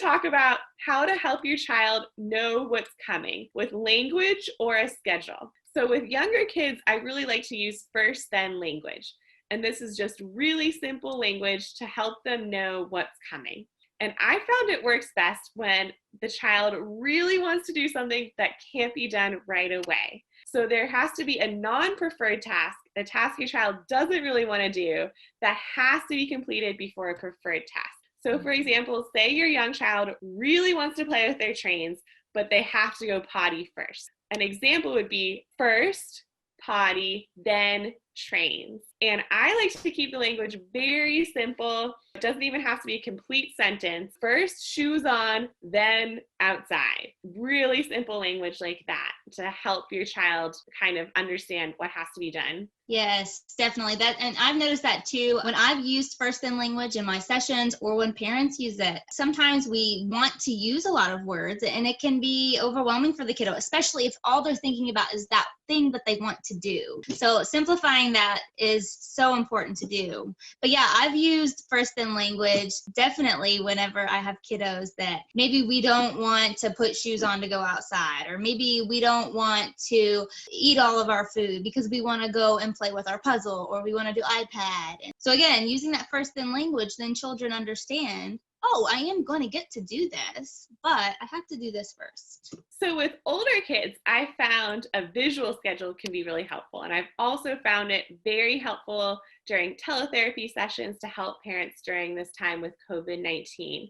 talk about how to help your child know what's coming with language or a schedule. So with younger kids, I really like to use first then language. And this is just really simple language to help them know what's coming. And I found it works best when the child really wants to do something that can't be done right away. So there has to be a non-preferred task, a task your child doesn't really want to do, that has to be completed before a preferred task. So for example, say your young child really wants to play with their trains, but they have to go potty first. An example would be first potty, then trains. And I like to keep the language very simple. It doesn't even have to be a complete sentence. First shoes on, then outside. Really simple language like that to help your child kind of understand what has to be done. Yes, definitely. And I've noticed that too. When I've used first then language in my sessions or when parents use it, sometimes we want to use a lot of words and it can be overwhelming for the kiddo, especially if all they're thinking about is that thing that they want to do. So simplifying that is so important to do. But yeah, I've used first then language definitely whenever I have kiddos that maybe we don't want to put shoes on to go outside, or maybe we don't want to eat all of our food because we want to go and play with our puzzle, or we want to do iPad. And so again, using that first then language, then children understand, oh, I am going to get to do this, but I have to do this first. So with older kids, I found a visual schedule can be really helpful. And I've also found it very helpful during teletherapy sessions to help parents during this time with COVID-19.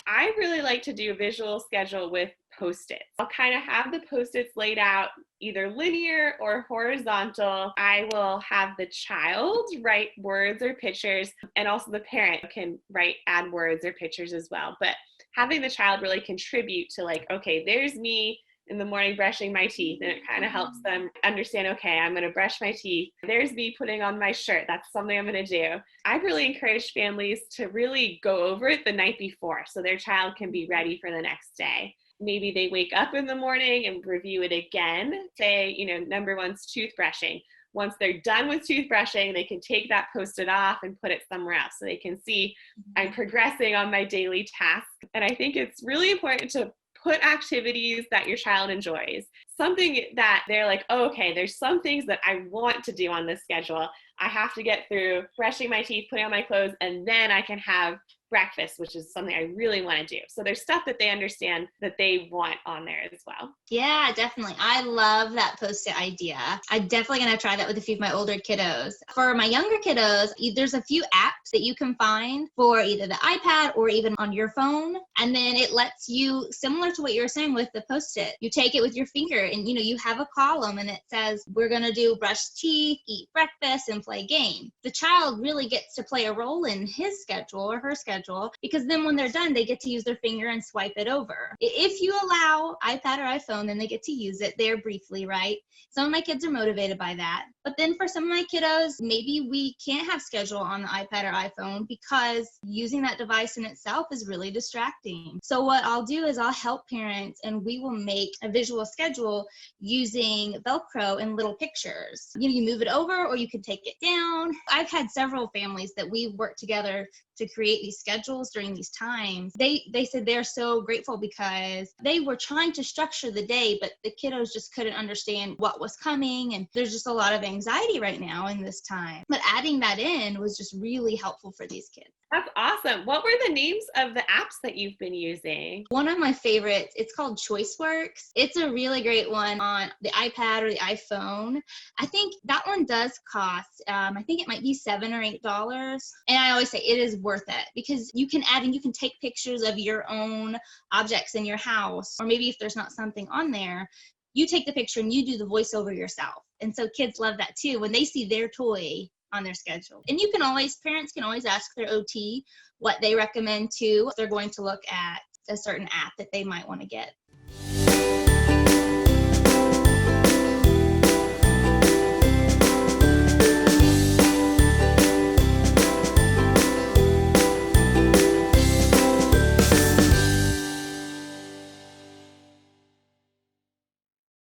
I really like to do a visual schedule with Postit. I'll kind of have the Post-its laid out either linear or horizontal. I will have the child write words or pictures, and also the parent can add words or pictures as well. But having the child really contribute to like, okay, there's me in the morning brushing my teeth, and it kind of helps them understand, okay, I'm going to brush my teeth. There's me putting on my shirt. That's something I'm going to do. I've really encouraged families to really go over it the night before so their child can be ready for the next day. Maybe they wake up in the morning and review it again. Say, number one's toothbrushing. Once they're done with toothbrushing, they can take that Post-it off and put it somewhere else so they can see I'm progressing on my daily task. And I think it's really important to put activities that your child enjoys. Something that they're like, oh, okay, there's some things that I want to do on this schedule. I have to get through brushing my teeth, putting on my clothes, and then I can have breakfast, which is something I really want to do. So there's stuff that they understand that they want on there as well. Yeah, definitely. I love that Post-it idea. I'm definitely going to try that with a few of my older kiddos. For my younger kiddos, there's a few apps that you can find for either the iPad or even on your phone. And then it lets you, similar to what you were saying with the Post-it, you take it with your finger and, you have a column and it says, we're going to do brush teeth, eat breakfast, and play game. The child really gets to play a role in his schedule or her schedule, because then when they're done, they get to use their finger and swipe it over. If you allow iPad or iPhone, then they get to use it there briefly, right? Some of my kids are motivated by that. But then for some of my kiddos, maybe we can't have schedule on the iPad or iPhone because using that device in itself is really distracting. So what I'll do is I'll help parents and we will make a visual schedule using Velcro and little pictures. You move it over or you can take it down. I've had several families that we've worked together to create these schedules during these times. They said they're so grateful because they were trying to structure the day, but the kiddos just couldn't understand what was coming. And there's just a lot of anxiety right now in this time. But adding that in was just really helpful for these kids. That's awesome. What were the names of the apps that you've been using? One of my favorites, it's called ChoiceWorks. It's a really great one on the iPad or the iPhone. I think that one does cost, I think it might be $7 or $8. And I always say it is worth it because you can add and you can take pictures of your own objects in your house. Or maybe if there's not something on there, you take the picture and you do the voiceover yourself. And so kids love that too when they see their toy on their schedule. And parents can always ask their OT what they recommend too if they're going to look at a certain app that they might want to get.